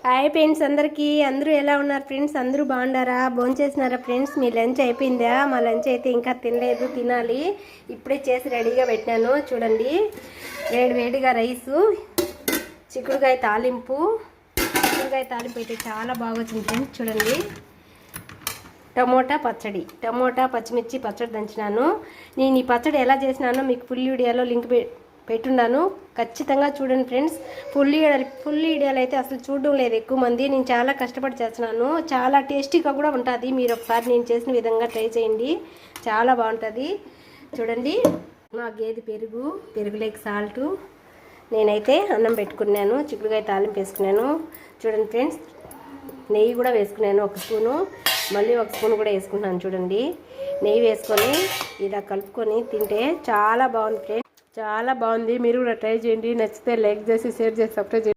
Hi friends, అందరూ ఎలా ఉన్నారు ఫ్రెండ్స్? అందరూ బాగుండారా? భోంచేసినారా ఫ్రెండ్స్? మీ లంచ్ అయిపోయిందా? మా లంచ్ అయితే ఇంకా తినలేదు, తినాలి. ఇప్పుడే చేసి రెడీగా పెట్టాను. చూడండి, వేడిగా రైసు, చిక్కుడుకాయ తాలింపు అయితే చాలా బాగా వచ్చింది ఫ్రెండ్స్. చూడండి, టమోటా పచ్చిమిర్చి పచ్చడి దంచినాను. నేను ఈ పచ్చడి ఎలా చేసినానో మీకు ఫుల్ వీడియోలో లింక్ పెట్టున్నాను, ఖచ్చితంగా చూడండి ఫ్రెండ్స్. ఫుల్ వీడియోలు అయితే అసలు చూడడం లేదు ఎక్కువ మంది. నేను చాలా కష్టపడి చేస్తున్నాను, చాలా టేస్టీగా కూడా ఉంటుంది. మీరు ఒకసారి నేను చేసిన విధంగా ట్రై చేయండి, చాలా బాగుంటుంది. చూడండి, మా గేదె పెరుగులోకి సాల్టు, నేనైతే అన్నం పెట్టుకున్నాను, చిక్కుడుకాయ తాలింపు వేసుకున్నాను. చూడండి ఫ్రెండ్స్, నెయ్యి కూడా వేసుకున్నాను, ఒక స్పూను, మళ్ళీ ఒక స్పూన్ కూడా వేసుకుంటున్నాను. చూడండి, నెయ్యి వేసుకొని ఇలా కలుపుకొని తింటే చాలా బాగుంది ఫ్రెండ్స్, చాలా బాగుంది. మీరు కూడా ట్రై చేయండి. నచ్చితే లైక్ చేసి, షేర్ చేసి, సబ్స్క్రైబ్ చేయండి.